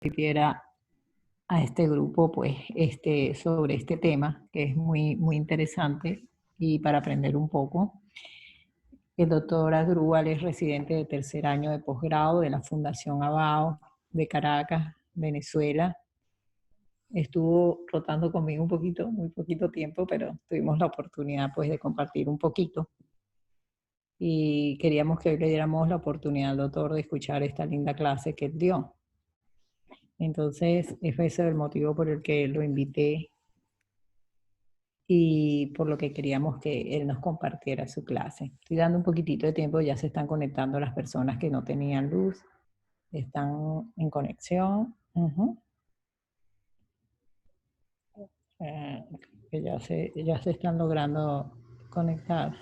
compartiera a este grupo pues sobre este tema que es muy, muy interesante y para aprender un poco. El doctor Asdrúbal es residente de tercer año de posgrado de la Fundación Abao de Caracas, Venezuela. Estuvo rotando conmigo un poquito, muy poquito tiempo, pero tuvimos la oportunidad pues de compartir un poquito. Y queríamos que hoy le diéramos la oportunidad al doctor de escuchar esta linda clase que él dio. Entonces, ese es el motivo por el que lo invité y por lo que queríamos que él nos compartiera su clase. Estoy dando un poquitito de tiempo, ya se están conectando las personas que no tenían luz, están en conexión. Que ya se están logrando conectar.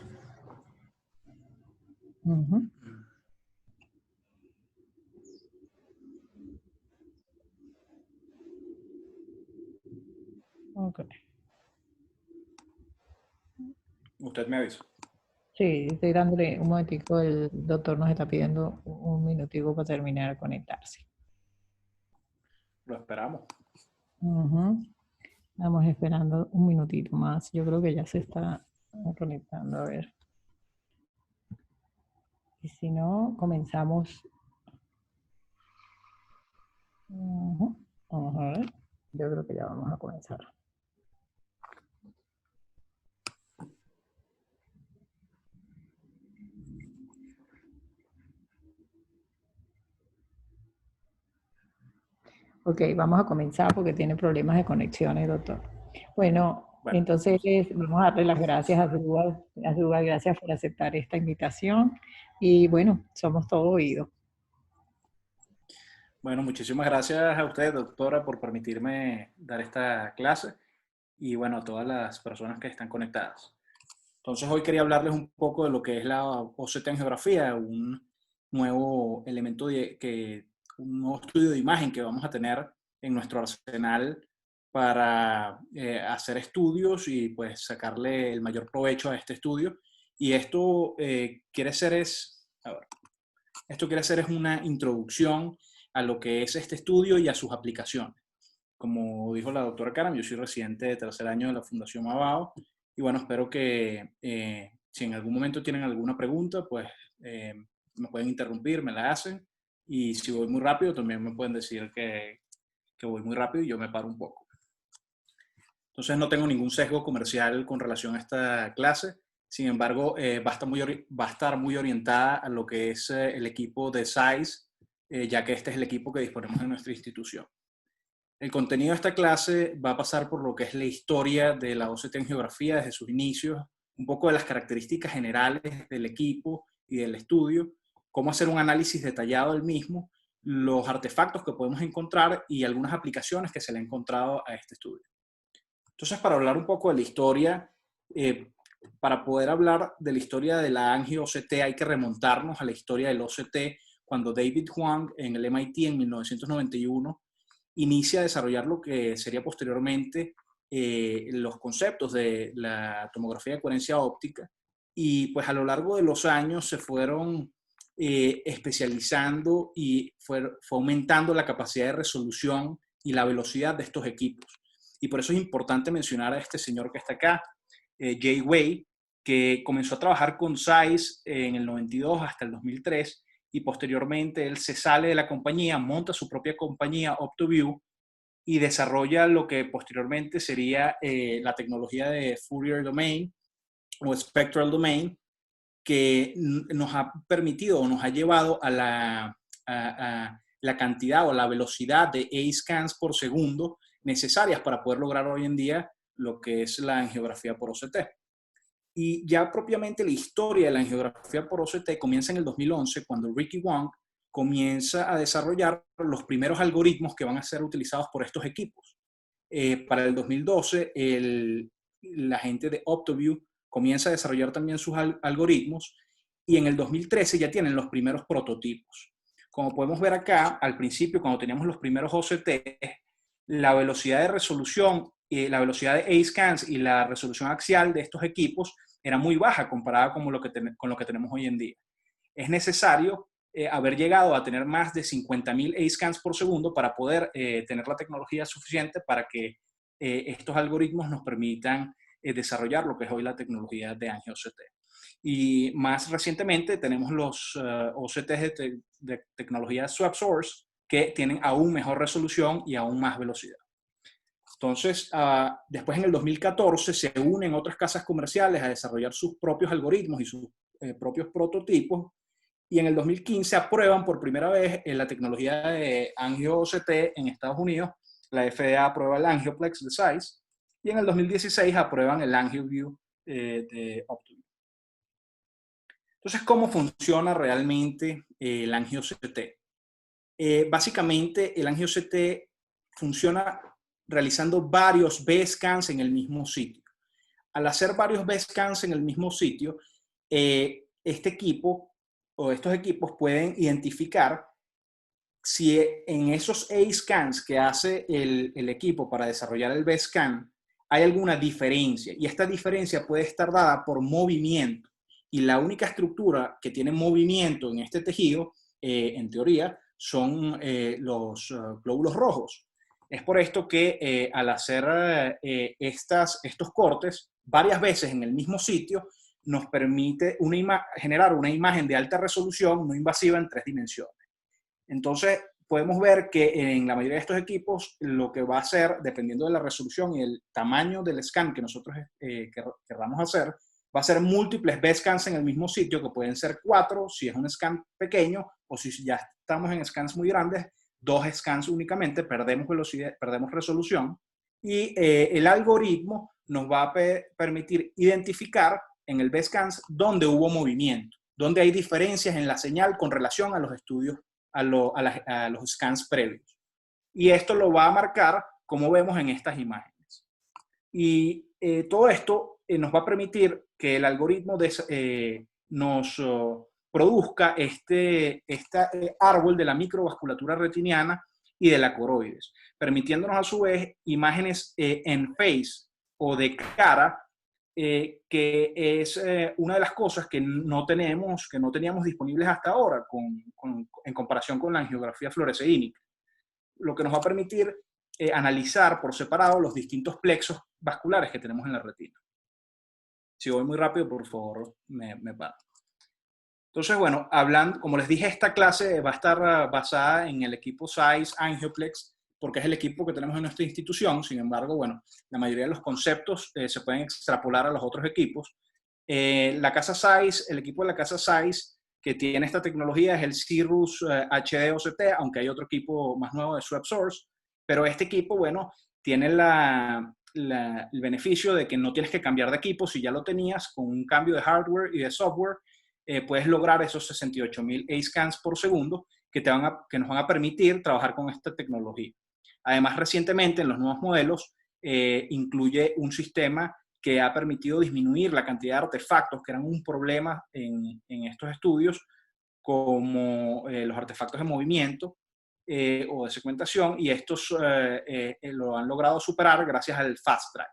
Ok. Usted me avisa. Sí, estoy dándole un momentico, el doctor nos está pidiendo un minutico para terminar de conectarse. Lo esperamos. Estamos esperando un minutito más. Yo creo que ya se está conectando. A ver. Y si no, comenzamos. Vamos a ver. Yo creo que ya vamos a comenzar. Ok, vamos a comenzar porque tiene problemas de conexiones, doctor. Bueno, entonces vamos a darle las gracias a Asdrúbal. Asdrúbal, gracias por aceptar esta invitación. Y bueno, somos todo oídos. Bueno, muchísimas gracias a usted, doctora, por permitirme dar esta clase y bueno, a todas las personas que están conectadas. Entonces hoy quería hablarles un poco de lo que es la OCT en geografía, un nuevo elemento un nuevo estudio de imagen que vamos a tener en nuestro arsenal para hacer estudios y pues sacarle el mayor provecho a este estudio. Y esto quiere ser una introducción a lo que es este estudio y a sus aplicaciones. Como dijo la doctora Karam, yo soy residente de tercer año de la Fundación Abao y bueno, espero que si en algún momento tienen alguna pregunta, pues me pueden interrumpir, me la hacen y si voy muy rápido también me pueden decir que voy muy rápido y yo me paro un poco. Entonces no tengo ningún sesgo comercial con relación a esta clase, sin embargo va a estar muy orientada a lo que es el equipo de SAIS, ya que este es el equipo que disponemos en nuestra institución. El contenido de esta clase va a pasar por lo que es la historia de la OCT en geografía desde sus inicios, un poco de las características generales del equipo y del estudio, cómo hacer un análisis detallado del mismo, los artefactos que podemos encontrar y algunas aplicaciones que se le han encontrado a este estudio. Entonces, para hablar un poco de la historia, para poder hablar de la historia de la angio-OCT hay que remontarnos a la historia del OCT cuando David Huang en el MIT en 1991 inicia a desarrollar lo que sería posteriormente los conceptos de la tomografía de coherencia óptica y pues a lo largo de los años se fueron especializando y fue aumentando la capacidad de resolución y la velocidad de estos equipos. Y por eso es importante mencionar a este señor que está acá, Jay Wei, que comenzó a trabajar con SAIS en el 92 hasta el 2003 y posteriormente él se sale de la compañía, monta su propia compañía OptoView y desarrolla lo que posteriormente sería la tecnología de Fourier Domain o Spectral Domain, que nos ha permitido o nos ha llevado a la cantidad o la velocidad de A-scans por segundo necesarias para poder lograr hoy en día lo que es la angiografía por OCT. Y ya propiamente la historia de la angiografía por OCT comienza en el 2011, cuando Ricky Wong comienza a desarrollar los primeros algoritmos que van a ser utilizados por estos equipos. Para el 2012, la gente de OptoView comienza a desarrollar también sus algoritmos y en el 2013 ya tienen los primeros prototipos. Como podemos ver acá, al principio, cuando teníamos los primeros OCT, la velocidad de resolución, la velocidad de A-scans y la resolución axial de estos equipos era muy baja comparada con lo que tenemos hoy en día. Es necesario haber llegado a tener más de 50.000 A-scans por segundo para poder tener la tecnología suficiente para que estos algoritmos nos permitan desarrollar lo que es hoy la tecnología de AngioCT. Y más recientemente tenemos los OCTs de tecnología swap source que tienen aún mejor resolución y aún más velocidad. Entonces, después en el 2014 se unen otras casas comerciales a desarrollar sus propios algoritmos y sus propios prototipos, y en el 2015 aprueban por primera vez la tecnología de AngioCT en Estados Unidos. La FDA aprueba el Angioplex de Zeiss, y en el 2016 aprueban el AngioView de Optum. Entonces, ¿cómo funciona realmente el AngioCT? Básicamente, el AngioCT funciona realizando varios B-scans en el mismo sitio. Al hacer varios B-scans en el mismo sitio, este equipo o estos equipos pueden identificar si en esos A-scans que hace el equipo para desarrollar el B-scan hay alguna diferencia, y esta diferencia puede estar dada por movimiento. Y la única estructura que tiene movimiento en este tejido, en teoría, son los glóbulos rojos. Es por esto que al hacer estos cortes varias veces en el mismo sitio, nos permite generar una imagen de alta resolución no invasiva en 3 dimensiones. Entonces, podemos ver que en la mayoría de estos equipos lo que va a hacer, dependiendo de la resolución y el tamaño del scan que nosotros querramos hacer, va a ser múltiples B-scans en el mismo sitio, que pueden ser 4 si es un scan pequeño, o si ya estamos en scans muy grandes, 2 scans únicamente, perdemos velocidad, perdemos resolución, y el algoritmo nos va a permitir identificar en el B-scans dónde hubo movimiento, dónde hay diferencias en la señal con relación a los estudios, a los scans previos. Y esto lo va a marcar como vemos en estas imágenes. Y todo esto nos va a permitir que el algoritmo nos produzca este árbol de la microvasculatura retiniana y de la coroides, permitiéndonos a su vez imágenes en face o de cara, que es una de las cosas que no teníamos disponibles hasta ahora en comparación con la angiografía fluoresceínica, lo que nos va a permitir analizar por separado los distintos plexos vasculares que tenemos en la retina. Si voy muy rápido, por favor, me paro. Entonces, bueno, como les dije, esta clase va a estar basada en el equipo Zeiss Angioplex, porque es el equipo que tenemos en nuestra institución. Sin embargo, bueno, la mayoría de los conceptos se pueden extrapolar a los otros equipos. La casa Zeiss, el equipo de la casa Zeiss que tiene esta tecnología es el Cirrus HD OCT, aunque hay otro equipo más nuevo de Swap Source, pero este equipo, bueno, tiene el beneficio de que no tienes que cambiar de equipo. Si ya lo tenías, con un cambio de hardware y de software, puedes lograr esos 68.000 A-scans por segundo que nos van a permitir trabajar con esta tecnología. Además, recientemente en los nuevos modelos incluye un sistema que ha permitido disminuir la cantidad de artefactos que eran un problema en estos estudios, como los artefactos de movimiento o de segmentación, y estos lo han logrado superar gracias al Fast Track.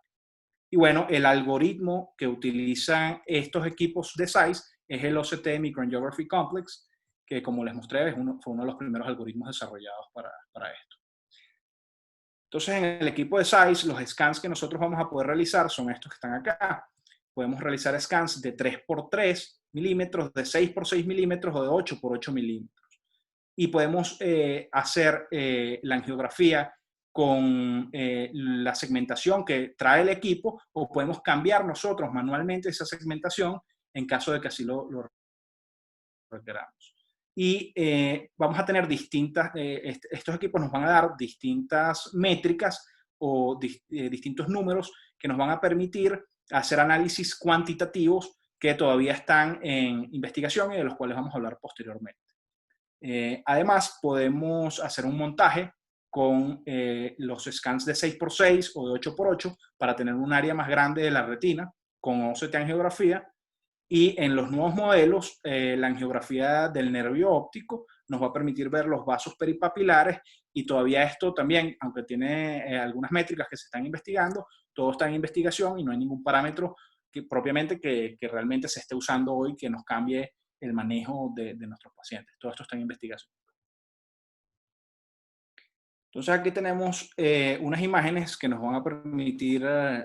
Y bueno, el algoritmo que utilizan estos equipos de Zeiss es el OCT Microangiography Complex, que como les mostré fue uno de los primeros algoritmos desarrollados para esto. Entonces, en el equipo de Zeiss, los scans que nosotros vamos a poder realizar son estos que están acá. Podemos realizar scans de 3x3 milímetros, de 6x6 milímetros o de 8x8 milímetros. Y podemos hacer la angiografía con la segmentación que trae el equipo, o podemos cambiar nosotros manualmente esa segmentación en caso de que así lo requeramos. Y vamos a tener estos equipos nos van a dar distintas métricas o distintos números que nos van a permitir hacer análisis cuantitativos que todavía están en investigación y de los cuales vamos a hablar posteriormente. Además, podemos hacer un montaje con los scans de 6x6 o de 8x8 para tener un área más grande de la retina con OCT angiografía. Y en los nuevos modelos, la angiografía del nervio óptico nos va a permitir ver los vasos peripapilares, y todavía esto también, aunque tiene algunas métricas que se están investigando, todo está en investigación y no hay ningún parámetro propiamente que realmente se esté usando hoy que nos cambie el manejo de nuestros pacientes. Todo esto está en investigación. Entonces aquí tenemos unas imágenes que nos van a permitir,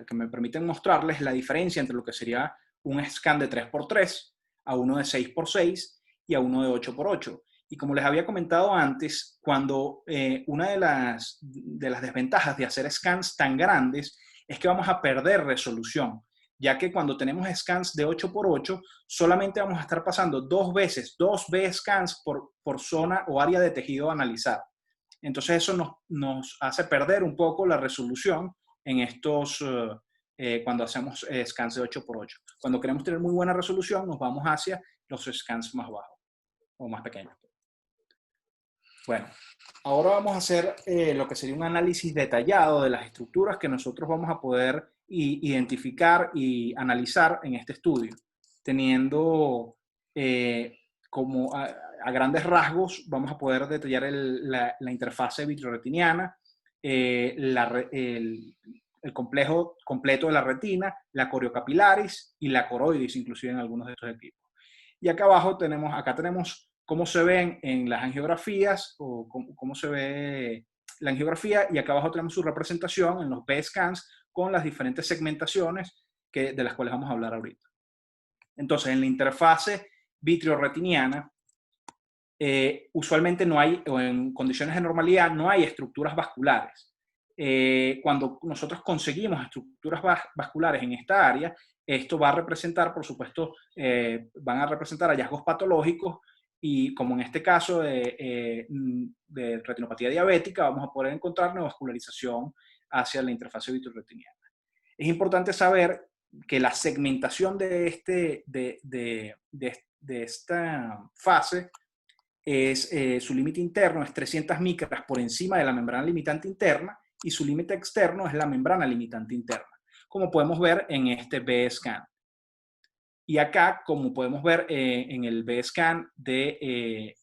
que me permiten mostrarles la diferencia entre lo que sería un scan de 3x3 a uno de 6x6 y a uno de 8x8. Y como les había comentado antes, cuando una de las desventajas de hacer scans tan grandes es que vamos a perder resolución, ya que cuando tenemos scans de 8x8, solamente vamos a estar pasando 2 B scans por zona o área de tejido a analizar. Entonces eso nos hace perder un poco la resolución en estos, cuando hacemos scans de 8x8. Cuando queremos tener muy buena resolución, nos vamos hacia los scans más bajos o más pequeños. Bueno, ahora vamos a hacer lo que sería un análisis detallado de las estructuras que nosotros vamos a poder identificar y analizar en este estudio, teniendo como a grandes rasgos vamos a poder detallar la interfase vitreoretiniana, el complejo completo de la retina, la coriocapilaris y la coroidis, inclusive en algunos de estos equipos. Y acá abajo tenemos cómo se ven en las angiografías o cómo se ve la angiografía, y acá abajo tenemos su representación en los B-scans con las diferentes segmentaciones de las cuales vamos a hablar ahorita. Entonces, en la interfase vitreoretiniana, usualmente no hay, o en condiciones de normalidad, no hay estructuras vasculares. Cuando nosotros conseguimos estructuras vasculares en esta área, esto va a representar, por supuesto, van a representar hallazgos patológicos, y como en este caso de retinopatía diabética, vamos a poder encontrar neovascularización hacia la interfase vitreoretiniana. Es importante saber que la segmentación de esta fase es, su límite interno es 300 micras por encima de la membrana limitante interna, y su límite externo es la membrana limitante interna, como podemos ver en este B-scan. Y acá, como podemos ver en el B-scan de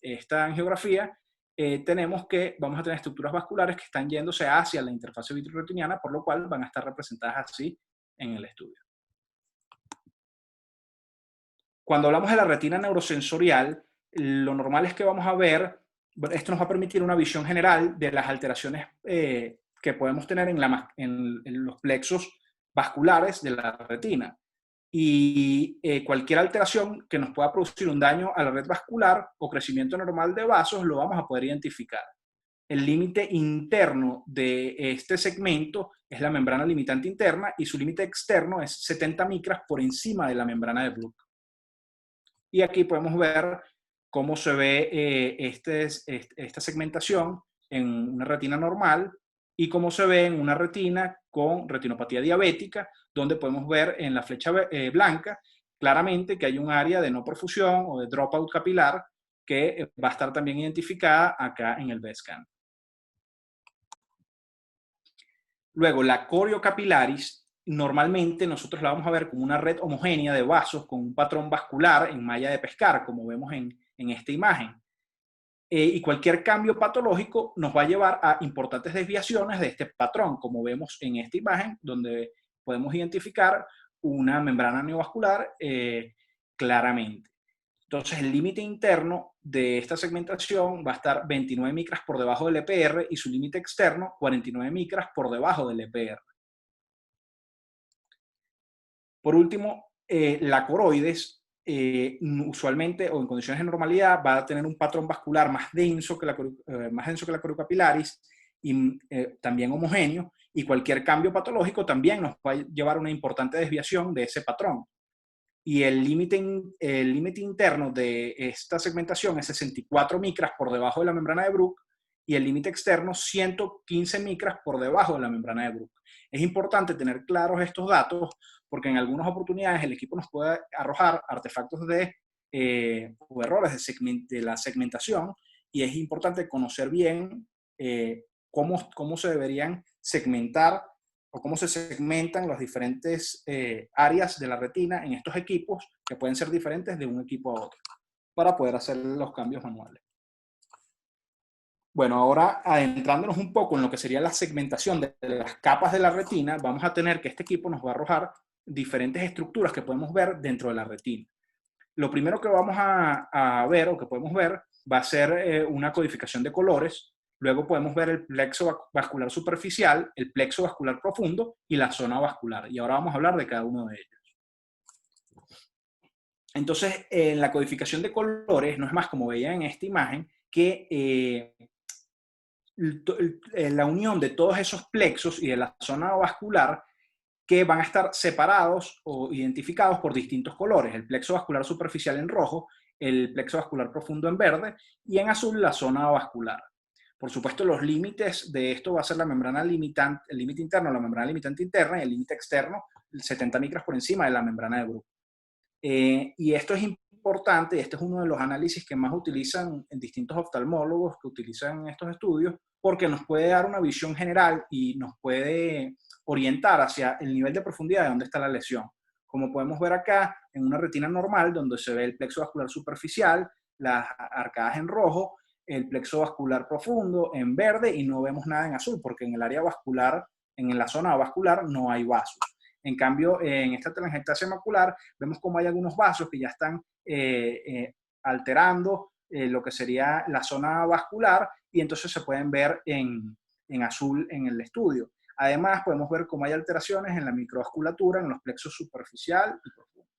esta angiografía, tenemos que vamos a tener estructuras vasculares que están yéndose hacia la interfase vitreoretiniana, por lo cual van a estar representadas así en el estudio. Cuando hablamos de la retina neurosensorial, lo normal es que vamos a ver, esto nos va a permitir una visión general de las alteraciones que podemos tener en los plexos vasculares de la retina. Y cualquier alteración que nos pueda producir un daño a la red vascular o crecimiento normal de vasos lo vamos a poder identificar. El límite interno de este segmento es la membrana limitante interna, y su límite externo es 70 micras por encima de la membrana de Bruch. Y aquí podemos ver cómo se ve esta segmentación en una retina normal y cómo se ve en una retina con retinopatía diabética, donde podemos ver en la flecha blanca claramente que hay un área de no perfusión o de dropout capilar que va a estar también identificada acá en el B-scan. Luego, la coriocapilaris, normalmente nosotros la vamos a ver como una red homogénea de vasos con un patrón vascular en malla de pescar, como vemos en esta imagen. Y cualquier cambio patológico nos va a llevar a importantes desviaciones de este patrón, como vemos en esta imagen, donde podemos identificar una membrana neovascular claramente. Entonces, el límite interno de esta segmentación va a estar 29 micras por debajo del EPR, y su límite externo 49 micras por debajo del EPR. Por último, la coroides, usualmente o en condiciones de normalidad, va a tener un patrón vascular más denso que la coriocapilaris, y también homogéneo, y cualquier cambio patológico también nos va a llevar a una importante desviación de ese patrón. Y el límite interno de esta segmentación es 64 micras por debajo de la membrana de Bruch, y el límite externo 115 micras por debajo de la membrana de Bruch. Es importante tener claros estos datos, porque en algunas oportunidades el equipo nos puede arrojar artefactos o errores de la segmentación, y es importante conocer bien cómo se deberían segmentar o cómo se segmentan las diferentes áreas de la retina en estos equipos, que pueden ser diferentes de un equipo a otro, para poder hacer los cambios manuales. Bueno, ahora adentrándonos un poco en lo que sería la segmentación de las capas de la retina, vamos a tener que este equipo nos va a arrojar diferentes estructuras que podemos ver dentro de la retina. lo primero que vamos a ver o que podemos ver va a ser una codificación de colores. Luego podemos ver el plexo vascular superficial, el plexo vascular profundo y la zona vascular. Y ahora vamos a hablar de cada uno de ellos. Entonces, en la codificación de colores, no es más como veían en esta imagen, que la unión de todos esos plexos y de la zona vascular que van a estar separados o identificados por distintos colores. El plexo vascular superficial en rojo, el plexo vascular profundo en verde y en azul la zona vascular. Por supuesto, los límites de esto va a ser la membrana limitante, el límite interno, la membrana limitante interna y el límite externo, 70 micras por encima de la membrana de Bruch. Y esto es importante, este es uno de los análisis que más utilizan en distintos oftalmólogos que utilizan estos estudios, porque nos puede dar una visión general y nos puede orientar hacia el nivel de profundidad de dónde está la lesión. Como podemos ver acá, en una retina normal, donde se ve el plexo vascular superficial, las arcadas en rojo, el plexo vascular profundo en verde y no vemos nada en azul, porque en el área vascular, en la zona vascular, no hay vasos. En cambio, en esta telangiectasia macular, vemos como hay algunos vasos que ya están alterando lo que sería la zona vascular y entonces se pueden ver en azul en el estudio. Además, podemos ver cómo hay alteraciones en la microvasculatura, en los plexos superficial y profundo.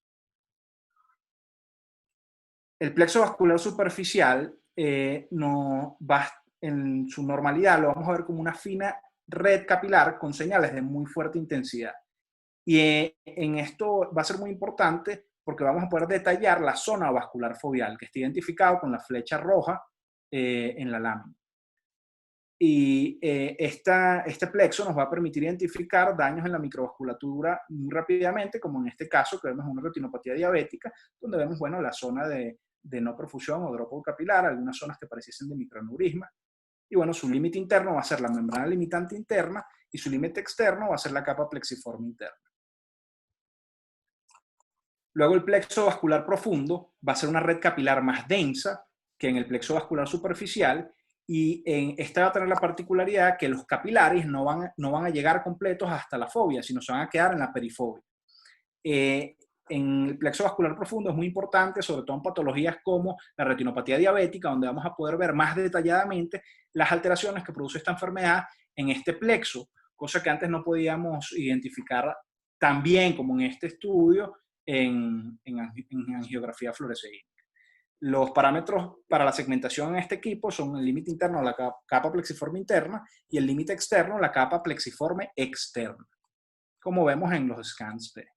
El plexo vascular superficial no va, en su normalidad lo vamos a ver como una fina red capilar con señales de muy fuerte intensidad. Y en esto va a ser muy importante porque vamos a poder detallar la zona vascular foveal, que está identificado con la flecha roja en la lámina. Y este plexo nos va a permitir identificar daños en la microvasculatura muy rápidamente, como en este caso que vemos una retinopatía diabética, donde vemos, bueno, la zona de no perfusión o dropout capilar, algunas zonas que pareciesen de microaneurisma. Y bueno, su límite interno va a ser la membrana limitante interna y su límite externo va a ser la capa plexiforme interna. Luego el plexo vascular profundo va a ser una red capilar más densa que en el plexo vascular superficial y esta va a tener la particularidad que los capilares no van a llegar completos hasta la fovea, sino se van a quedar en la perifovea. En el plexo vascular profundo es muy importante, sobre todo en patologías como la retinopatía diabética, donde vamos a poder ver más detalladamente las alteraciones que produce esta enfermedad en este plexo, cosa que antes no podíamos identificar tan bien como en este estudio en angiografía fluoresceínica. Los parámetros para la segmentación en este equipo son el límite interno, la capa plexiforme interna, y el límite externo, la capa plexiforme externa, como vemos en los scans T.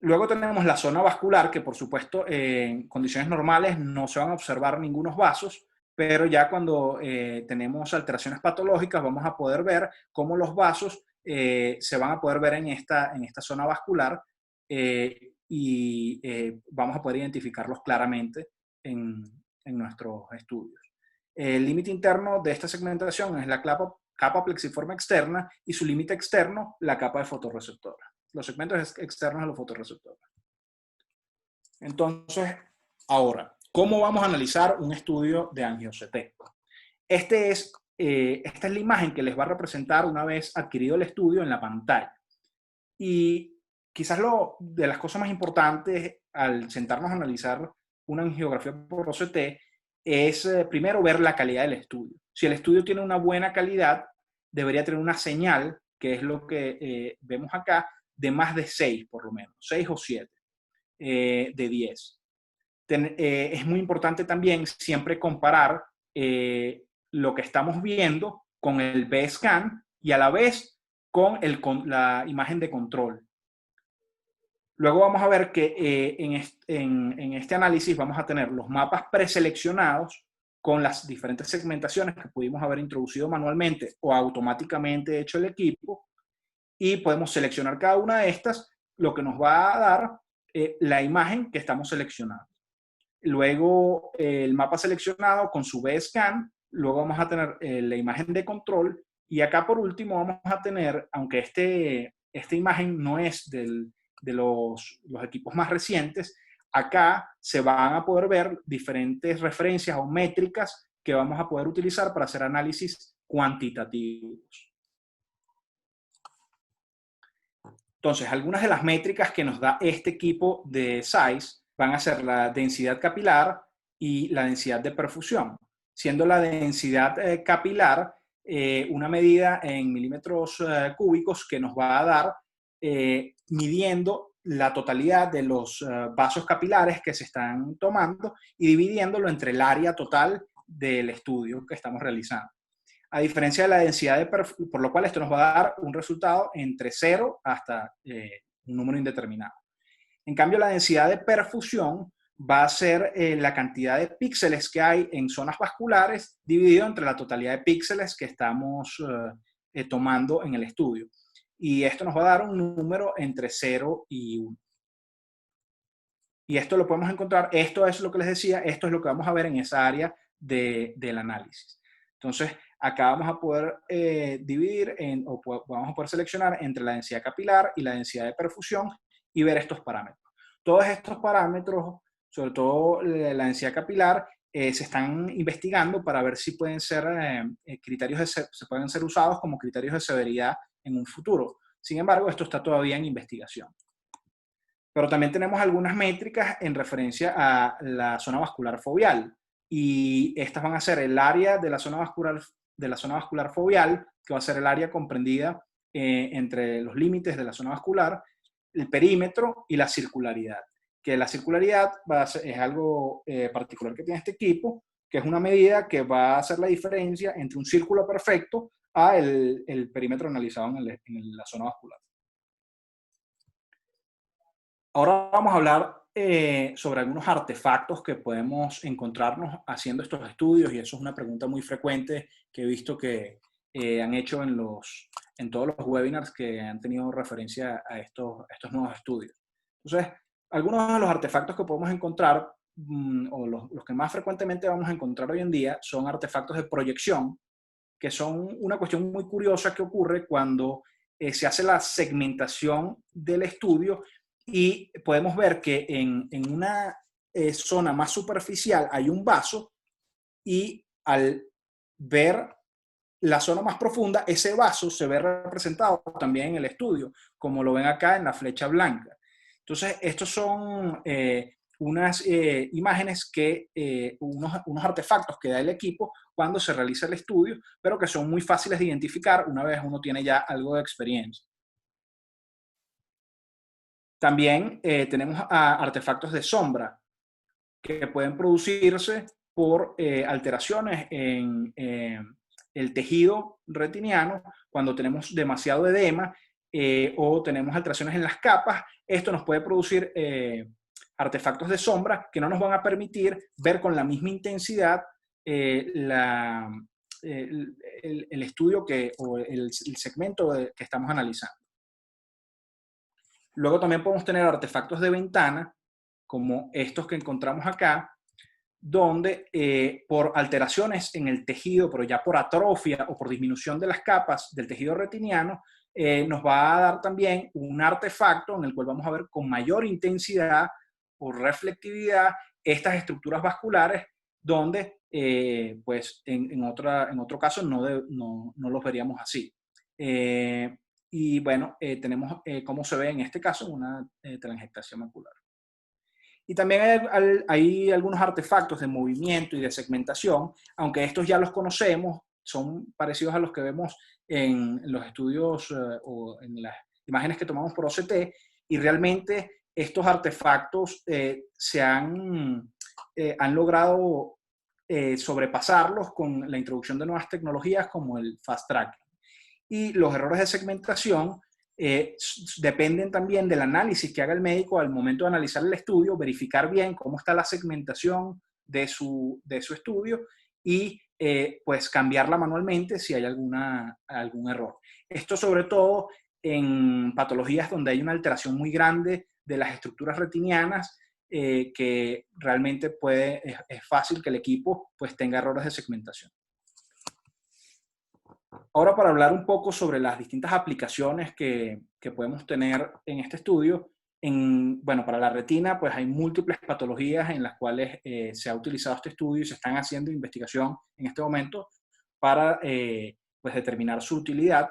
Luego tenemos la zona vascular, que por supuesto en condiciones normales no se van a observar ningunos vasos, pero ya cuando tenemos alteraciones patológicas vamos a poder ver cómo los vasos se van a poder ver en esta zona vascular y vamos a poder identificarlos claramente en nuestros estudios. El límite interno de esta segmentación es la capa plexiforme externa y su límite externo, la capa de fotorreceptora. Los segmentos externos a los fotorreceptores. Entonces, ahora, ¿cómo vamos a analizar un estudio de angio-CT? Esta es la imagen que les va a representar una vez adquirido el estudio en la pantalla. Y quizás de las cosas más importantes al sentarnos a analizar una angiografía por OCT es primero ver la calidad del estudio. Si el estudio tiene una buena calidad, debería tener una señal, que es lo que vemos acá, de más de 6 por lo menos, 6 o 7 de 10. Es muy importante también siempre comparar lo que estamos viendo con el B-scan y a la vez con la imagen de control. Luego vamos a ver que en este análisis vamos a tener los mapas preseleccionados con las diferentes segmentaciones que pudimos haber introducido manualmente o automáticamente hecho el equipo, y podemos seleccionar cada una de estas, lo que nos va a dar la imagen que estamos seleccionando. Luego el mapa seleccionado con su B-scan, luego vamos a tener la imagen de control y acá por último vamos a tener, aunque esta imagen no es de los equipos más recientes, acá se van a poder ver diferentes referencias o métricas que vamos a poder utilizar para hacer análisis cuantitativos. Entonces, algunas de las métricas que nos da este equipo de SAIS van a ser la densidad capilar y la densidad de perfusión, siendo la densidad capilar una medida en milímetros cúbicos que nos va a dar midiendo la totalidad de los vasos capilares que se están tomando y dividiéndolo entre el área total del estudio que estamos realizando. A diferencia de la densidad de perfusión, por lo cual esto nos va a dar un resultado entre 0 hasta un número indeterminado. En cambio, la densidad de perfusión va a ser la cantidad de píxeles que hay en zonas vasculares dividido entre la totalidad de píxeles que estamos tomando en el estudio. Y esto nos va a dar un número entre 0 y 1. Y esto lo podemos encontrar, esto es lo que les decía, esto es lo que vamos a ver en esa área del análisis. Entonces, acá vamos a poder dividir vamos a poder seleccionar entre la densidad capilar y la densidad de perfusión y ver estos parámetros. Todos estos parámetros, sobre todo la densidad capilar, se están investigando para ver si pueden ser se pueden ser usados como criterios de severidad en un futuro. Sin embargo, esto está todavía en investigación. Pero también tenemos algunas métricas en referencia a la zona vascular foveal. Y estas van a ser el área de la zona vascular foveal, que va a ser el área comprendida entre los límites de la zona vascular, el perímetro y la circularidad. Que la circularidad es algo particular que tiene este equipo, que es una medida que va a hacer la diferencia entre un círculo perfecto a el perímetro analizado en la zona vascular. Ahora vamos a hablar sobre algunos artefactos que podemos encontrarnos haciendo estos estudios, y eso es una pregunta muy frecuente que he visto que han hecho en todos los webinars que han tenido referencia a estos nuevos estudios. Entonces, algunos de los artefactos que podemos encontrar, o los que más frecuentemente vamos a encontrar hoy en día, son artefactos de proyección, que son una cuestión muy curiosa que ocurre cuando se hace la segmentación del estudio. Y podemos ver que en una zona más superficial hay un vaso, y al ver la zona más profunda, ese vaso se ve representado también en el estudio, como lo ven acá en la flecha blanca. Entonces, estos son unas imágenes unos artefactos que da el equipo cuando se realiza el estudio, pero que son muy fáciles de identificar una vez uno tiene ya algo de experiencia. También tenemos artefactos de sombra que pueden producirse por alteraciones en el tejido retiniano cuando tenemos demasiado edema o tenemos alteraciones en las capas. Esto nos puede producir artefactos de sombra que no nos van a permitir ver con la misma intensidad el estudio o el segmento que estamos analizando. Luego también podemos tener artefactos de ventana, como estos que encontramos acá, donde por alteraciones en el tejido, pero ya por atrofia o por disminución de las capas del tejido retiniano, nos va a dar también un artefacto en el cual vamos a ver con mayor intensidad o reflectividad estas estructuras vasculares, donde pues en otro caso no los veríamos así. Y bueno, tenemos cómo se ve en este caso una telangiectasia macular. Y también hay algunos artefactos de movimiento y de segmentación, aunque estos ya los conocemos, son parecidos a los que vemos en los estudios o en las imágenes que tomamos por OCT, y realmente estos artefactos han logrado sobrepasarlos con la introducción de nuevas tecnologías como el fast tracking. Y los errores de segmentación dependen también del análisis que haga el médico al momento de analizar el estudio, verificar bien cómo está la segmentación de su estudio y pues cambiarla manualmente si hay algún error. Esto sobre todo en patologías donde hay una alteración muy grande de las estructuras retinianas, que realmente es fácil que el equipo pues tenga errores de segmentación. Ahora, para hablar un poco sobre las distintas aplicaciones que podemos tener en este estudio, bueno, para la retina, pues hay múltiples patologías en las cuales se ha utilizado este estudio y se están haciendo investigación en este momento para pues determinar su utilidad.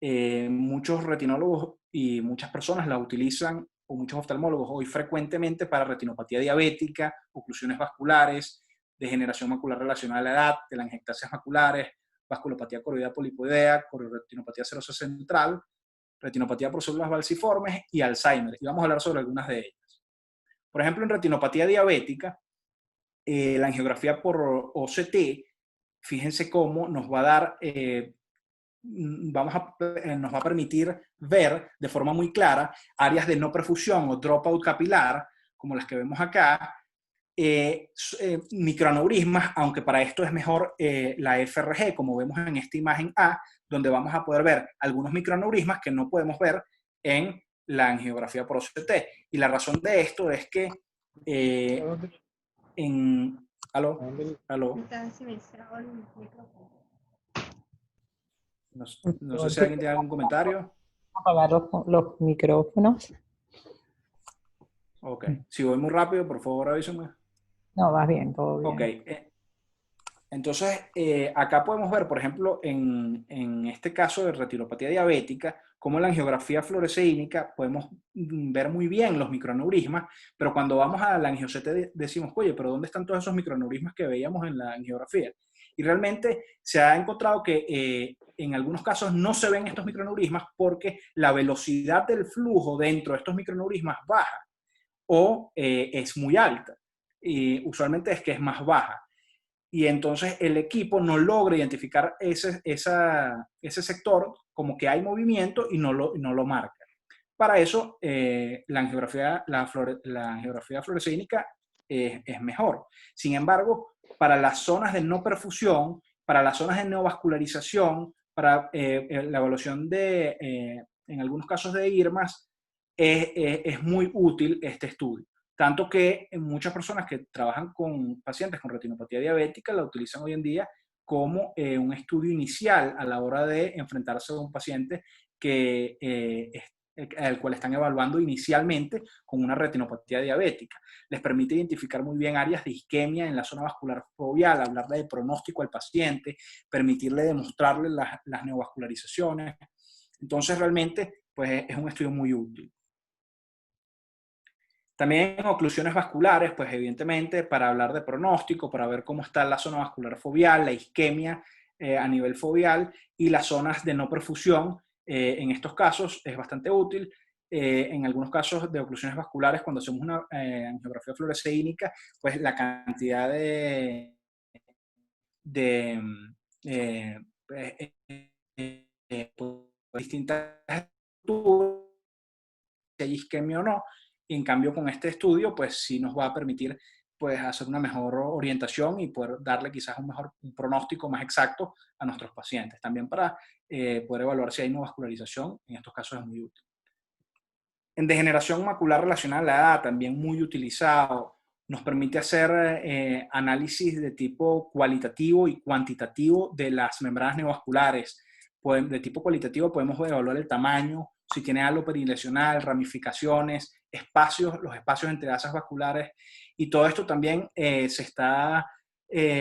Muchos retinólogos y muchas personas la utilizan, o muchos oftalmólogos hoy frecuentemente, para retinopatía diabética, oclusiones vasculares, degeneración macular relacionada a la edad, telangiectasias maculares, vasculopatía coroidea polipoidea, retinopatía serosa central, retinopatía por células falciformes y Alzheimer. Y vamos a hablar sobre algunas de ellas. Por ejemplo, en retinopatía diabética, la angiografía por OCT, fíjense cómo nos va a dar, nos va a permitir ver de forma muy clara áreas de no perfusión o dropout capilar, como las que vemos acá, microaneurismas, aunque para esto es mejor la FRG, como vemos en esta imagen A, donde vamos a poder ver algunos microaneurismas que no podemos ver en la angiografía por OCT. Y la razón de esto es que ¿Aló? ¿Aló? No sé si alguien tiene algún comentario. Apagar los micrófonos. Ok. Si voy muy rápido, por favor avísenme. No, vas bien, todo bien. Ok. Entonces, acá podemos ver, por ejemplo, en este caso de retinopatía diabética, como en la angiografía fluoresceínica podemos ver muy bien los microaneurismas, pero cuando vamos a la angio-CT decimos, oye, pero ¿dónde están todos esos microaneurismas que veíamos en la angiografía? Y realmente se ha encontrado que en algunos casos no se ven estos microaneurismas porque la velocidad del flujo dentro de estos microaneurismas baja o es muy alta. Y usualmente es que es más baja. Y entonces el equipo no logra identificar ese sector como que hay movimiento y no lo marca. Para eso, la angiografía fluoresceínica es mejor. Sin embargo, para las zonas de no perfusión, para las zonas de neovascularización, para la evaluación en algunos casos de IRMAS, es muy útil este estudio. Tanto que muchas personas que trabajan con pacientes con retinopatía diabética la utilizan hoy en día como un estudio inicial a la hora de enfrentarse a un paciente al cual están evaluando inicialmente con una retinopatía diabética. Les permite identificar muy bien áreas de isquemia en la zona vascular foveal, hablarle de pronóstico al paciente, permitirle demostrarle las neovascularizaciones. Entonces, realmente, pues es un estudio muy útil. También en oclusiones vasculares, pues evidentemente para hablar de pronóstico, para ver cómo está la zona vascular foveal, la isquemia a nivel foveal y las zonas de no perfusión, en estos casos es bastante útil. En algunos casos de oclusiones vasculares, cuando hacemos una angiografía fluoresceínica, pues la cantidad de eh, distintas si hay isquemia o no. Y en cambio, con este estudio, pues sí nos va a permitir pues, hacer una mejor orientación y poder darle quizás un pronóstico más exacto a nuestros pacientes. También para poder evaluar si hay neovascularización, en estos casos es muy útil. En degeneración macular relacionada a la edad, también muy utilizado, nos permite hacer análisis de tipo cualitativo y cuantitativo de las membranas neovasculares. De tipo cualitativo podemos evaluar el tamaño, si tiene halo perilesional, ramificaciones, los espacios entre asas vasculares, y todo esto también se está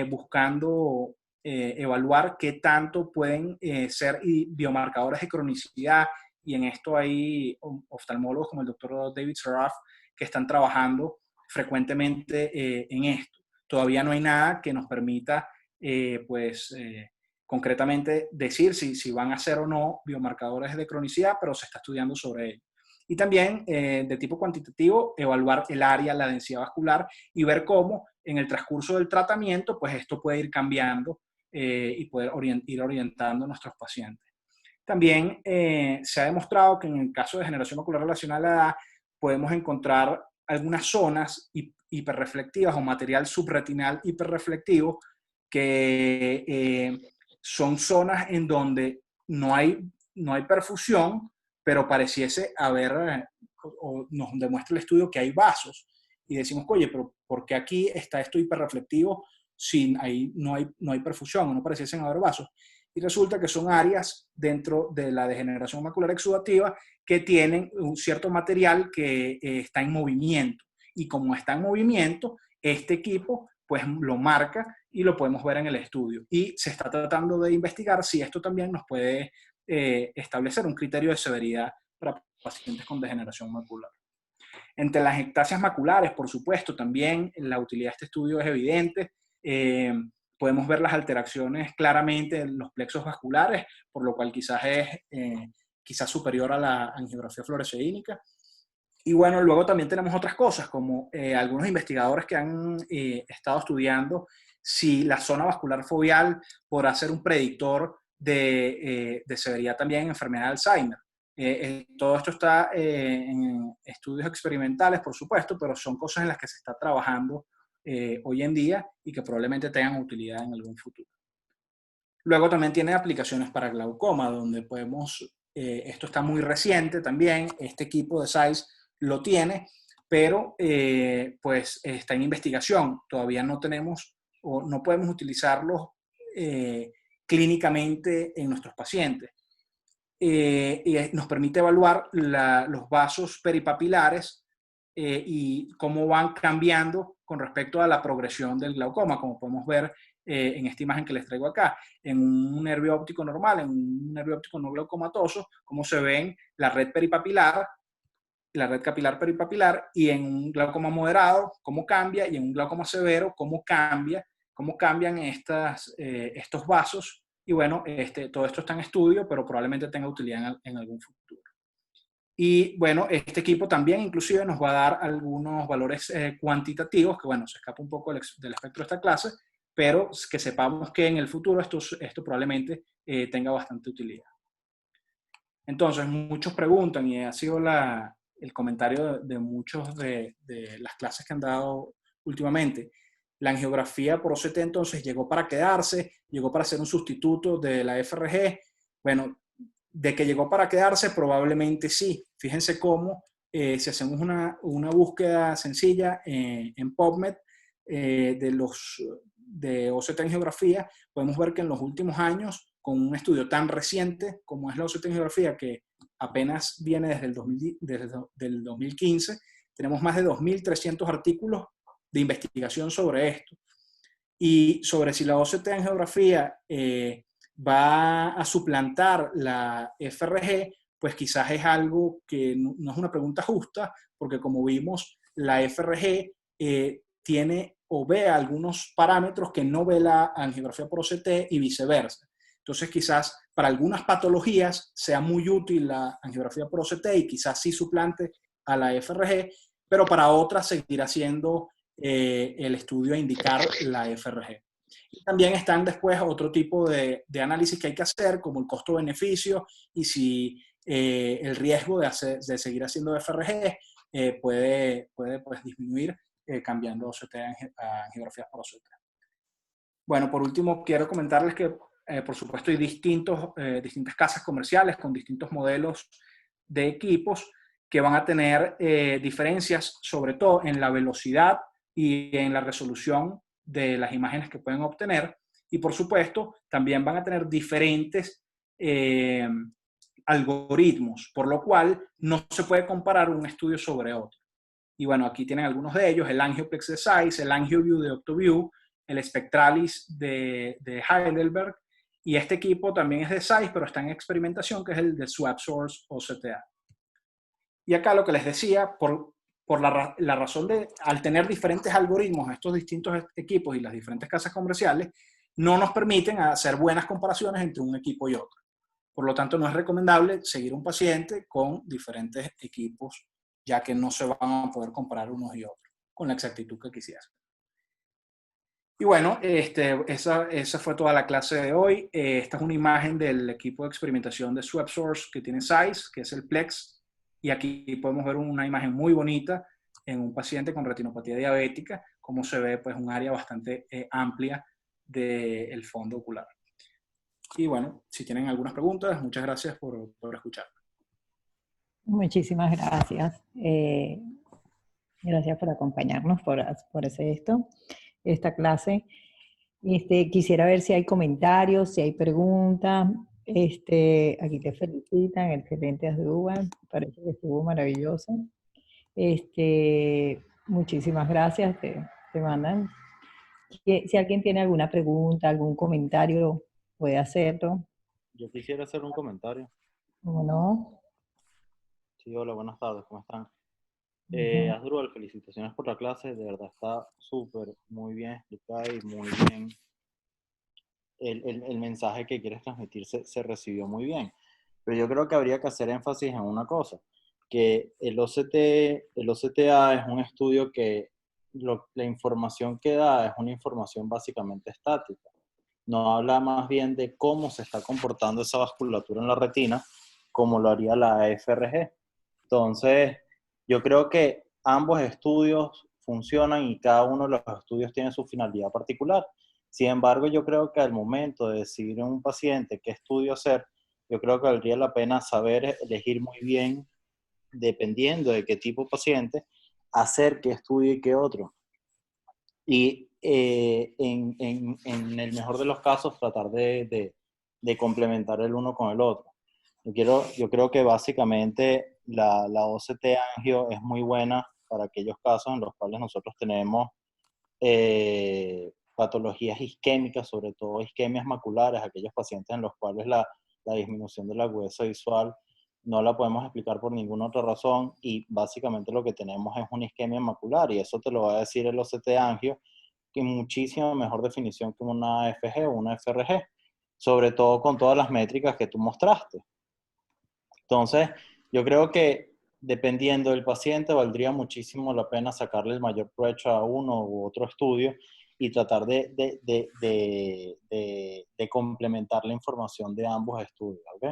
buscando evaluar qué tanto pueden ser biomarcadores de cronicidad, y en esto hay oftalmólogos como el doctor David Saraf que están trabajando frecuentemente en esto. Todavía no hay nada que nos permita concretamente decir si van a ser o no biomarcadores de cronicidad, pero se está estudiando sobre ello. Y también de tipo cuantitativo, evaluar el área, la densidad vascular y ver cómo en el transcurso del tratamiento, pues esto puede ir cambiando y poder ir orientando a nuestros pacientes. También se ha demostrado que en el caso de degeneración macular relacionada a la edad, podemos encontrar algunas zonas hiperreflectivas o material subretinal hiperreflectivo que son zonas en donde no hay perfusión, pero pareciese haber, o nos demuestra el estudio que hay vasos. Y decimos, oye, pero ¿por qué aquí está esto hiperreflectivo si no hay perfusión o no pareciesen haber vasos? Y resulta que son áreas dentro de la degeneración macular exudativa que tienen un cierto material que está en movimiento. Y como está en movimiento, este equipo pues lo marca y lo podemos ver en el estudio. Y se está tratando de investigar si esto también nos puede establecer un criterio de severidad para pacientes con degeneración macular. Entre las ectasias maculares, por supuesto, también la utilidad de este estudio es evidente. Podemos ver las alteraciones claramente en los plexos vasculares, por lo cual quizás es quizás superior a la angiografía fluoresceínica. Y bueno, luego también tenemos otras cosas, como algunos investigadores que han estado estudiando si la zona vascular foveal podrá ser un predictor de severidad también en enfermedad de Alzheimer. Todo esto está en estudios experimentales, por supuesto, pero son cosas en las que se está trabajando hoy en día y que probablemente tengan utilidad en algún futuro. Luego también tiene aplicaciones para glaucoma, donde podemos, esto está muy reciente también, este equipo de SAIS lo tiene, pero pues está en investigación. Todavía no tenemos o no podemos utilizarlos clínicamente en nuestros pacientes. Y nos permite evaluar los vasos peripapilares y cómo van cambiando con respecto a la progresión del glaucoma, como podemos ver en esta imagen que les traigo acá, en un nervio óptico normal, en un nervio óptico no glaucomatoso, cómo se ven la red peripapilar, la red capilar peripapilar, y en un glaucoma moderado, cómo cambia, y en un glaucoma severo, cómo cambian estos vasos. Y bueno, todo esto está en estudio, pero probablemente tenga utilidad en algún futuro. Y bueno, este equipo también inclusive nos va a dar algunos valores cuantitativos, que bueno, se escapa un poco del espectro de esta clase, pero que sepamos que en el futuro esto probablemente tenga bastante utilidad. Entonces, muchos preguntan, y ha sido el comentario de muchos de las clases que han dado últimamente, la angiografía por OCT entonces llegó para quedarse, llegó para ser un sustituto de la FRG. Bueno, de que llegó para quedarse, probablemente sí. Fíjense cómo, si hacemos una búsqueda sencilla en PubMed de OCT en geografía, podemos ver que en los últimos años, con un estudio tan reciente como es la OCT en geografía, que apenas viene desde el 2015, tenemos más de 2.300 artículos de investigación sobre esto. Y sobre si la OCT en geografía va a suplantar la FRG, pues quizás es algo que no es una pregunta justa, porque como vimos, la FRG tiene o ve algunos parámetros que no ve la angiografía por OCT y viceversa. Entonces quizás para algunas patologías sea muy útil la angiografía por OCT y quizás sí suplante a la FRG, pero para otras seguirá siendo el estudio a indicar la FRG. Y también están después otro tipo de análisis que hay que hacer, como el costo-beneficio y si el riesgo de seguir haciendo FRG puede pues, disminuir cambiando OCT a angiografías por OCT. Bueno, por último, quiero comentarles que, por supuesto, hay distintas casas comerciales con distintos modelos de equipos que van a tener diferencias, sobre todo en la velocidad y en la resolución de las imágenes que pueden obtener. Y, por supuesto, también van a tener diferentes algoritmos, por lo cual no se puede comparar un estudio sobre otro. Y bueno, aquí tienen algunos de ellos, el AngioPlex de SAIS, el AngioView de Octoview, el Spectralis de Heidelberg, y este equipo también es de SAIS, pero está en experimentación, que es el de SwapSource OCTA. Y acá lo que les decía, por la razón de, al tener diferentes algoritmos, estos distintos equipos y las diferentes casas comerciales, no nos permiten hacer buenas comparaciones entre un equipo y otro. Por lo tanto, no es recomendable seguir un paciente con diferentes equipos, ya que no se van a poder comparar unos y otros con la exactitud que quisieras. Y bueno, esa fue toda la clase de hoy. Esta es una imagen del equipo de experimentación de SwapSource que tiene SAIS, que es el Plex. Y aquí podemos ver una imagen muy bonita en un paciente con retinopatía diabética, cómo se ve pues un área bastante amplia del fondo ocular. Y bueno, si tienen algunas preguntas, muchas gracias por escuchar. Muchísimas gracias. Gracias por acompañarnos, por hacer esta clase. Quisiera ver si hay comentarios, si hay preguntas. Aquí te felicitan, excelente Asdrúbal, parece que estuvo maravilloso. Muchísimas gracias, te mandan. Si alguien tiene alguna pregunta, algún comentario, puede hacerlo. Yo quisiera hacer un comentario. ¿Cómo no? Sí, hola, buenas tardes, ¿cómo están? Ujú. Asdrúbal, felicitaciones por la clase, de verdad está súper, muy bien explicada y muy bien. El mensaje que quieres transmitir se recibió muy bien. Pero yo creo que habría que hacer énfasis en una cosa, que el OCTA es un estudio que la información que da es una información básicamente estática. No habla más bien de cómo se está comportando esa vasculatura en la retina, como lo haría la AFRG. Entonces, yo creo que ambos estudios funcionan y cada uno de los estudios tiene su finalidad particular. Sin embargo, yo creo que al momento de decidir en un paciente qué estudio hacer, yo creo que valdría la pena saber elegir muy bien, dependiendo de qué tipo de paciente, hacer qué estudio y qué otro. Y en el mejor de los casos, tratar de complementar el uno con el otro. Yo creo que básicamente la OCT angio es muy buena para aquellos casos en los cuales nosotros tenemos patologías isquémicas, sobre todo isquemias maculares, aquellos pacientes en los cuales la disminución de la agudeza visual no la podemos explicar por ninguna otra razón y básicamente lo que tenemos es una isquemia macular y eso te lo va a decir el OCT angio que muchísima mejor definición que una FG o una FRG, sobre todo con todas las métricas que tú mostraste. Entonces, yo creo que dependiendo del paciente, valdría muchísimo la pena sacarle el mayor provecho a uno u otro estudio y tratar de complementar la información de ambos estudios. ¿Ok?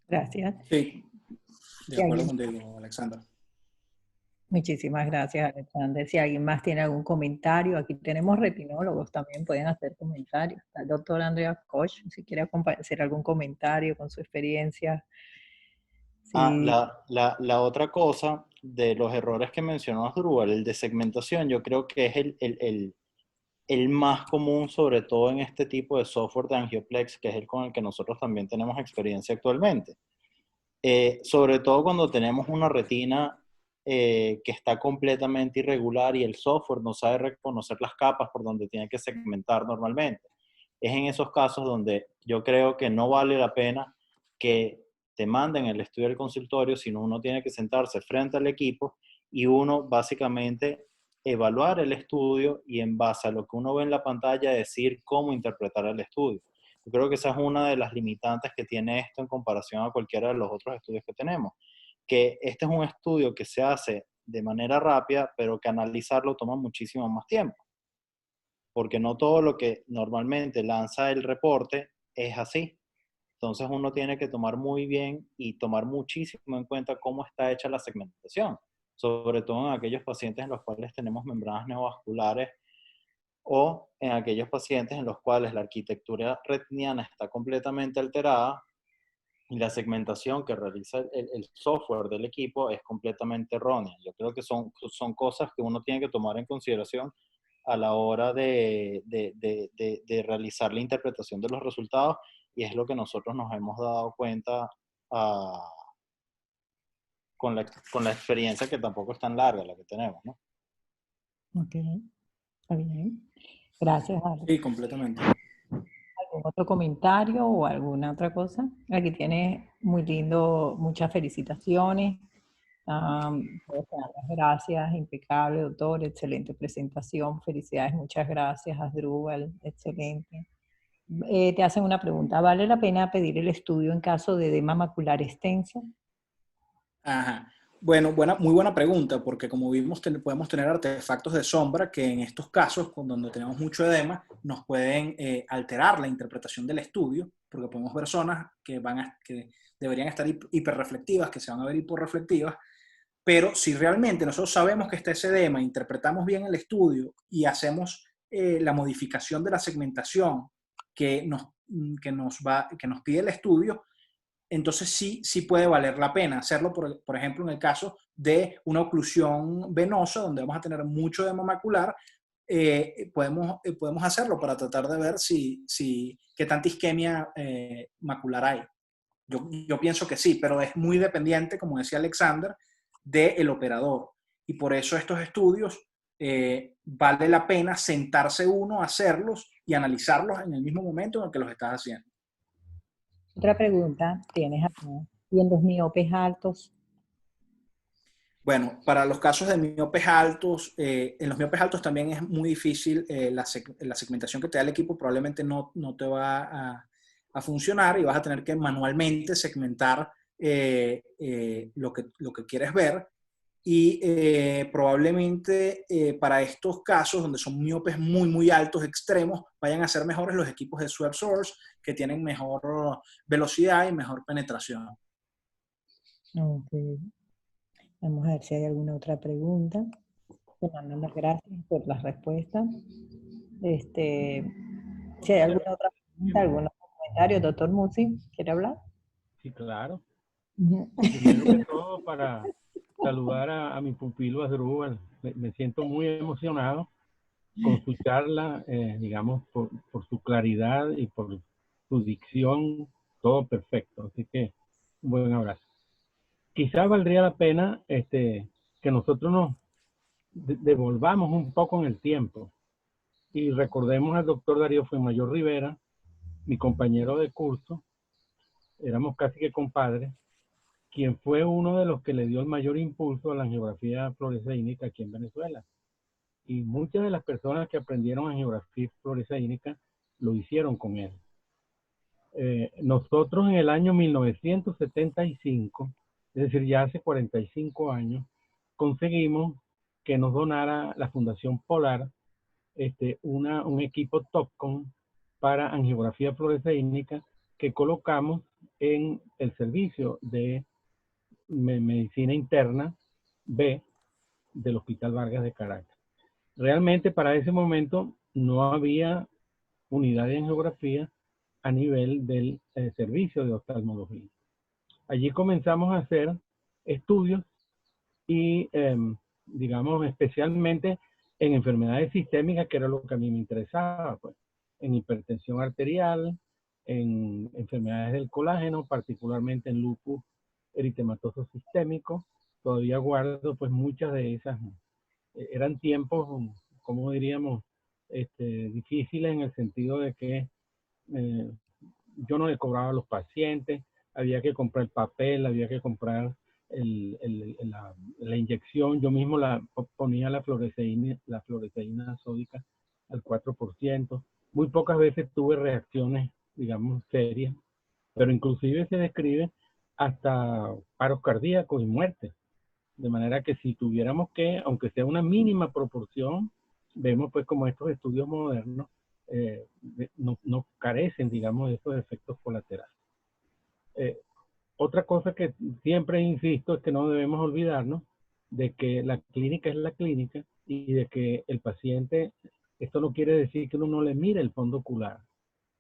Gracias. Sí, de Si acuerdo alguien- contigo, Alexander. Muchísimas gracias, Alexander. Si alguien más tiene algún comentario, aquí tenemos retinólogos, también pueden hacer comentarios. Está el doctor Andrea Koch, si quiere hacer algún comentario con su experiencia. Ah, Sí, la otra cosa de los errores que mencionó Asdrúbal, el de segmentación, yo creo que es el más común, sobre todo en este tipo de software de Angioplex, que es el con el que nosotros también tenemos experiencia actualmente. Sobre todo cuando tenemos una retina que está completamente irregular y el software no sabe reconocer las capas por donde tiene que segmentar normalmente. Es en esos casos donde yo creo que no vale la pena que te manden el estudio del consultorio, sino uno tiene que sentarse frente al equipo y uno básicamente evaluar el estudio y en base a lo que uno ve en la pantalla decir cómo interpretar el estudio. Yo creo que esa es una de las limitantes que tiene esto en comparación a cualquiera de los otros estudios que tenemos. Que este es un estudio que se hace de manera rápida, pero que analizarlo toma muchísimo más tiempo. Porque no todo lo que normalmente lanza el reporte es así. Entonces uno tiene que tomar muy bien y tomar muchísimo en cuenta cómo está hecha la segmentación, sobre todo en aquellos pacientes en los cuales tenemos membranas neovasculares o en aquellos pacientes en los cuales la arquitectura retiniana está completamente alterada y la segmentación que realiza el software del equipo es completamente errónea. Yo creo que son cosas que uno tiene que tomar en consideración a la hora de realizar la interpretación de los resultados y es lo que nosotros nos hemos dado cuenta uh, con la experiencia que tampoco es tan larga la que tenemos, ¿no? ok, está bien. Gracias, Alex. Sí, completamente. ¿Algún otro comentario o alguna otra cosa? Aquí tiene muy lindo, muchas felicitaciones. Pues, las gracias, impecable, doctor, excelente presentación, felicidades, muchas gracias, Asdrúbal, excelente. Te hacen una pregunta, ¿vale la pena pedir el estudio en caso de edema macular extenso? Ajá. Bueno, muy buena pregunta, porque como vimos, podemos tener artefactos de sombra que en estos casos, donde tenemos mucho edema, nos pueden alterar la interpretación del estudio, porque podemos ver zonas que deberían estar hiperreflectivas, que se van a ver hiporreflectivas, pero si realmente nosotros sabemos que está ese edema, interpretamos bien el estudio y hacemos la modificación de la segmentación que nos pide el estudio, entonces sí puede valer la pena hacerlo, por ejemplo, en el caso de una oclusión venosa, donde vamos a tener mucho edema macular, podemos hacerlo para tratar de ver qué tanta isquemia macular hay. Yo pienso que sí, pero es muy dependiente, como decía Alexander, del operador. Y por eso estos estudios vale la pena sentarse uno a hacerlos y analizarlos en el mismo momento en el que los estás haciendo. Otra pregunta tienes acá. Y en los miopes altos. Bueno, para los casos de miopes altos, en los miopes altos también es muy difícil, la segmentación que te da el equipo probablemente no te va a funcionar y vas a tener que manualmente segmentar lo que quieres ver. Y probablemente para estos casos donde son miopes muy altos, extremos, vayan a ser mejores los equipos de Swab Source que tienen mejor velocidad y mejor penetración. Okay. Vamos a ver si hay alguna otra pregunta. Te mando las gracias por las respuestas. Si hay alguna otra pregunta, algunos comentarios, doctor Musi, ¿quiere hablar? Sí, claro. Ujú. Primero que todo, para saludar a mi pupilo Asdrúbal. Me siento muy emocionado con su charla, digamos, por su claridad y por su dicción, todo perfecto. Así que, un buen abrazo. Quizás valdría la pena que nosotros nos devolvamos un poco en el tiempo y recordemos al doctor Darío Fuenmayor Rivera, mi compañero de curso, éramos casi que compadres, quien fue uno de los que le dio el mayor impulso a la angiografía fluoresceínica aquí en Venezuela. Y muchas de las personas que aprendieron angiografía fluoresceínica lo hicieron con él. Nosotros en el año 1975, es decir, ya hace 45 años, conseguimos que nos donara la Fundación Polar un equipo Topcon para angiografía fluoresceínica que colocamos en el servicio de medicina interna B del Hospital Vargas de Caracas. Realmente para ese momento no había unidad de angiografía a nivel del servicio de oftalmología. Allí comenzamos a hacer estudios y, digamos, especialmente en enfermedades sistémicas, que era lo que a mí me interesaba, pues, en hipertensión arterial, en enfermedades del colágeno, particularmente en lupus eritematoso sistémico. Todavía guardo, pues, muchas de esas. Eran tiempos, como diríamos, difíciles en el sentido de que eh, yo no le cobraba a los pacientes, había que comprar papel, había que comprar la inyección, yo mismo ponía la fluoresceína sódica al 4%. Muy pocas veces tuve reacciones, digamos, serias, pero inclusive se describe hasta paros cardíacos y muertes. De manera que si tuviéramos que, aunque sea una mínima proporción, vemos pues como estos estudios modernos no carecen, digamos, de estos efectos colaterales. Otra cosa que siempre insisto es que no debemos olvidarnos de que la clínica es la clínica y de que el paciente, esto no quiere decir que uno no le mire el fondo ocular.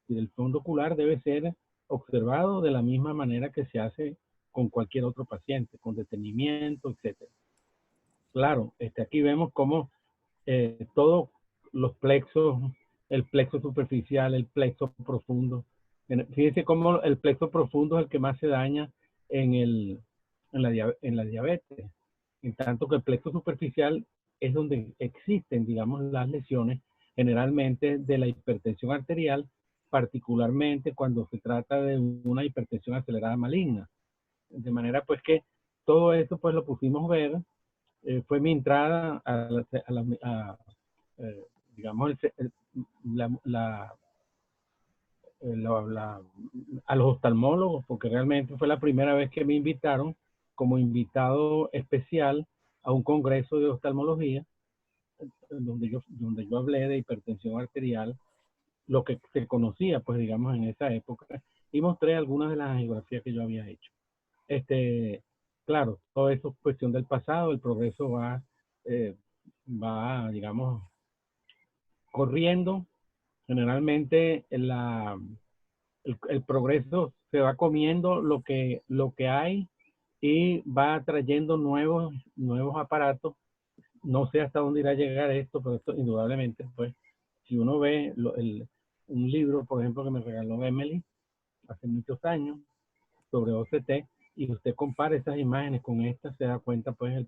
El fondo ocular debe ser observado de la misma manera que se hace con cualquier otro paciente, con detenimiento, etc. Claro, aquí vemos cómo todos los plexos, el plexo superficial, el plexo profundo. Fíjense cómo el plexo profundo es el que más se daña en la diabetes. En tanto que el plexo superficial es donde existen, digamos, las lesiones generalmente de la hipertensión arterial, particularmente cuando se trata de una hipertensión acelerada maligna. De manera pues que todo eso pues lo pusimos a ver. Fue mi entrada digamos, a los oftalmólogos, porque realmente fue la primera vez que me invitaron como invitado especial a un congreso de oftalmología, donde yo hablé de hipertensión arterial, lo que se conocía, pues digamos, en esa época, y mostré algunas de las angiografías que yo había hecho. Claro, todo eso es cuestión del pasado, el progreso va, digamos, corriendo. Generalmente el progreso se va comiendo lo que hay y va trayendo nuevos aparatos. No sé hasta dónde irá a llegar esto, pero esto indudablemente, pues, si uno ve un libro, por ejemplo, que me regaló Emily hace muchos años sobre OCT, y usted compara esas imágenes con estas, se da cuenta, pues, el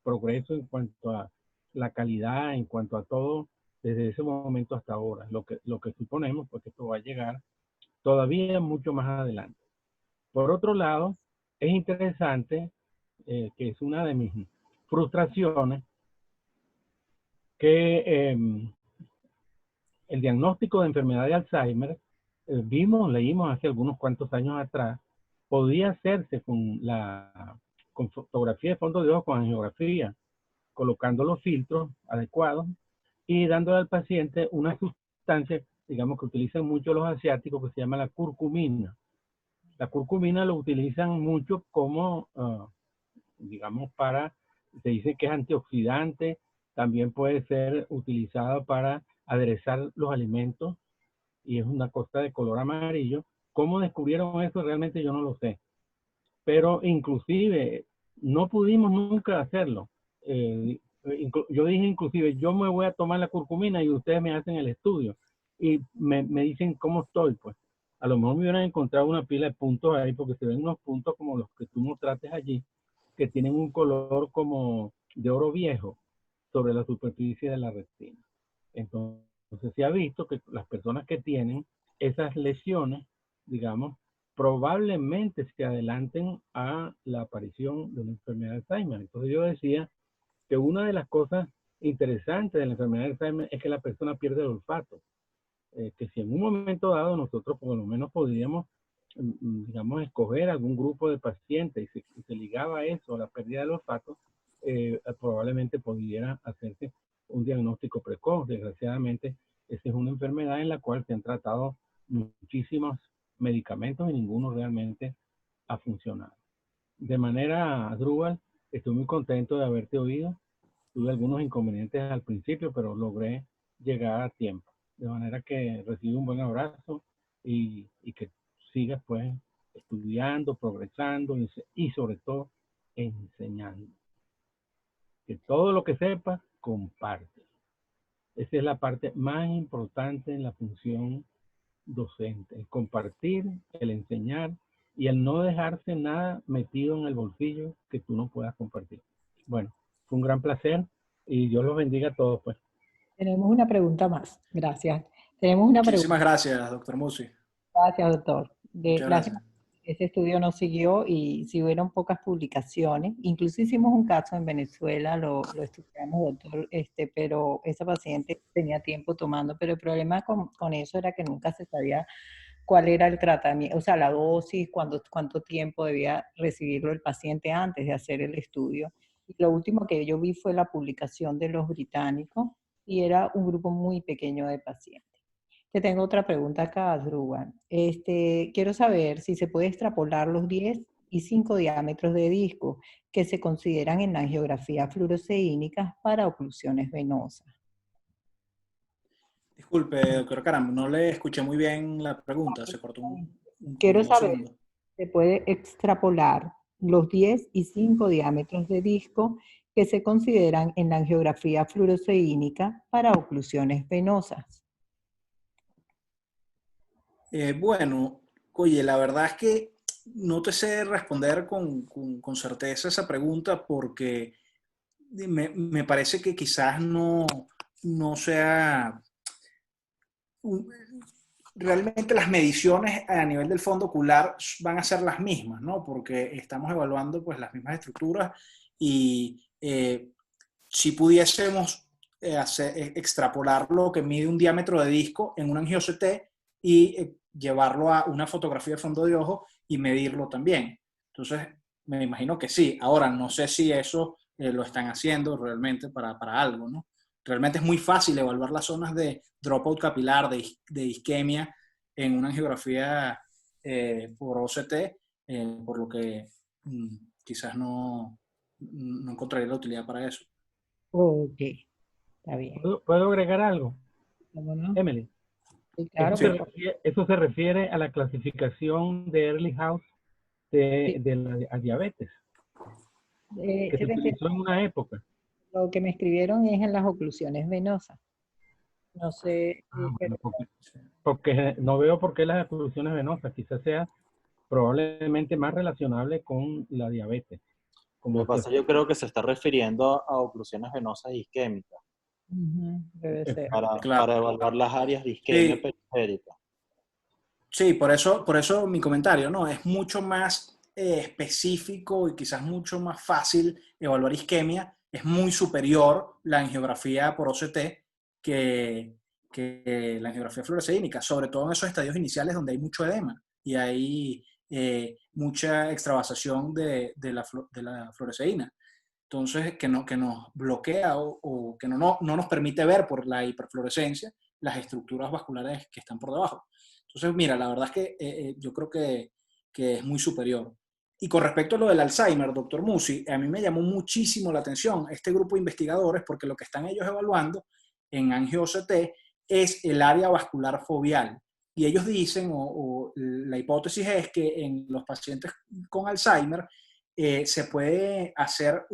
progreso en cuanto a la calidad, en cuanto a todo, desde ese momento hasta ahora. Lo que suponemos, pues, que esto va a llegar todavía mucho más adelante. Por otro lado, es interesante, que es una de mis frustraciones, que el diagnóstico de enfermedad de Alzheimer, leímos hace algunos cuantos años atrás, podía hacerse con fotografía de fondo de ojo, con angiografía, colocando los filtros adecuados y dándole al paciente una sustancia, digamos, que utilizan mucho los asiáticos, que se llama la curcumina. La curcumina lo utilizan mucho como, digamos, se dice que es antioxidante, también puede ser utilizado para aderezar los alimentos y es una cosa de color amarillo. ¿Cómo descubrieron eso? Realmente yo no lo sé. Pero inclusive no pudimos nunca hacerlo. Yo dije inclusive, yo me voy a tomar la curcumina y ustedes me hacen el estudio y me dicen cómo estoy, pues. A lo mejor me hubieran encontrado una pila de puntos ahí, porque se ven unos puntos como los que tú mostraste allí, que tienen un color como de oro viejo sobre la superficie de la retina. Entonces se ha visto que las personas que tienen esas lesiones, digamos, probablemente se adelanten a la aparición de una enfermedad de Alzheimer. Entonces yo decía que una de las cosas interesantes de la enfermedad de Alzheimer es que la persona pierde el olfato. Que si en un momento dado nosotros por lo menos podríamos, digamos, escoger algún grupo de pacientes y se ligaba a eso, a la pérdida del olfato, probablemente pudiera hacerse un diagnóstico precoz. Desgraciadamente, esa es una enfermedad en la cual se han tratado muchísimos medicamentos y ninguno realmente ha funcionado. De manera, Drupal, estoy muy contento de haberte oído. Tuve algunos inconvenientes al principio, pero logré llegar a tiempo. De manera que recibo un buen abrazo y que sigas pues estudiando, progresando y sobre todo enseñando. Que todo lo que sepas, comparte. Esa es la parte más importante en la función docente, el compartir, el enseñar y el no dejarse nada metido en el bolsillo que tú no puedas compartir. Bueno, fue un gran placer y Dios los bendiga a todos, pues. Tenemos una pregunta más. Gracias. Tenemos una pregunta. Muchísimas gracias, doctor Musi. Gracias, doctor. Muchas Lástima gracias. que ese estudio no siguió y si hubieron pocas publicaciones. Incluso hicimos un caso en Venezuela, lo estudiamos, doctor, pero esa paciente tenía tiempo tomando, pero el problema con eso era que nunca se sabía cuál era el tratamiento, o sea, la dosis, cuánto tiempo debía recibirlo el paciente antes de hacer el estudio. Y lo último que yo vi fue la publicación de los británicos y era un grupo muy pequeño de pacientes. Te tengo otra pregunta acá, Dhruva. Quiero saber si se puede extrapolar los 10 y 5 diámetros de disco que se consideran en la angiografía fluoresceínica para oclusiones venosas. Disculpe, doctor Caram, no le escuché muy bien la pregunta, se cortó Quiero un saber segundo. si se puede extrapolar los 10 y 5 diámetros de disco que se consideran en la angiografía fluoresceínica para oclusiones venosas. Bueno, oye, la verdad es que no te sé responder con certeza esa pregunta porque me parece que quizás no sea... realmente las mediciones a nivel del fondo ocular van a ser las mismas, ¿no? Porque estamos evaluando pues las mismas estructuras y si pudiésemos extrapolar lo que mide un diámetro de disco en un angio-CT y llevarlo a una fotografía de fondo de ojo y medirlo también. Entonces, me imagino que sí. Ahora, no sé si eso lo están haciendo realmente para algo, ¿no? Realmente es muy fácil evaluar las zonas de dropout capilar, de isquemia en una angiografía por OCT, por lo que quizás no encontraría la utilidad para eso. Ok, está bien. ¿Puedo agregar algo? ¿Cómo no? Emily. Sí, claro. Eso se refiere a la clasificación de Earlyhouse de la diabetes, que se utilizó en una época. Lo que me escribieron es en las oclusiones venosas. No sé. Bueno, porque no veo por qué las oclusiones venosas, quizás sea probablemente más relacionable con la diabetes. Lo que pasa, yo creo que se está refiriendo a oclusiones venosas isquémicas. Debe ser. Para evaluar las áreas de isquemia periférica. Sí, por eso mi comentario, ¿no? Es mucho más específico y quizás mucho más fácil evaluar isquemia, es muy superior la angiografía por OCT que la angiografía fluoresceínica, sobre todo en esos estadios iniciales donde hay mucho edema y hay mucha extravasación de la fluoresceína. Entonces, que nos bloquea o que no nos permite ver por la hiperfluorescencia las estructuras vasculares que están por debajo. Entonces, mira, la verdad es que yo creo que es muy superior. Y con respecto a lo del Alzheimer, doctor Musi, a mí me llamó muchísimo la atención este grupo de investigadores porque lo que están ellos evaluando en angio-OCT es el área vascular foveal. Y ellos dicen, o la hipótesis es que en los pacientes con Alzheimer se puede hacer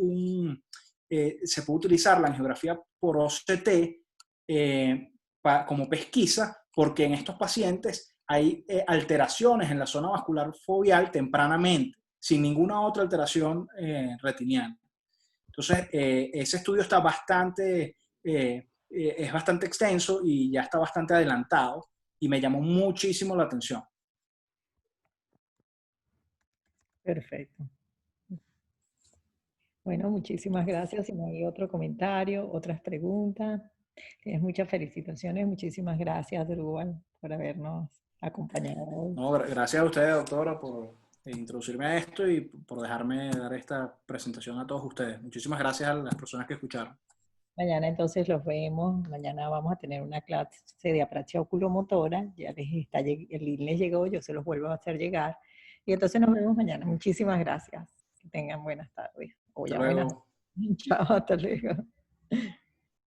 se puede utilizar la angiografía por OCT como pesquisa, porque en estos pacientes hay alteraciones en la zona vascular foveal tempranamente, sin ninguna otra alteración retiniana. Entonces, ese estudio está es bastante extenso y ya está bastante adelantado y me llamó muchísimo la atención. Perfecto. Bueno, muchísimas gracias. Si no hay otro comentario, otras preguntas, tienes muchas felicitaciones. Muchísimas gracias, Drubal, por habernos acompañado hoy. No, gracias a usted, doctora, por introducirme a esto y por dejarme dar esta presentación a todos ustedes. Muchísimas gracias a las personas que escucharon. Mañana entonces los vemos. Mañana vamos a tener una clase de apraxia oculomotora. Ya el link les llegó, yo se los vuelvo a hacer llegar. Y entonces nos vemos mañana. Muchísimas gracias. Que tengan buenas tardes. Hasta luego. Chao, hasta luego.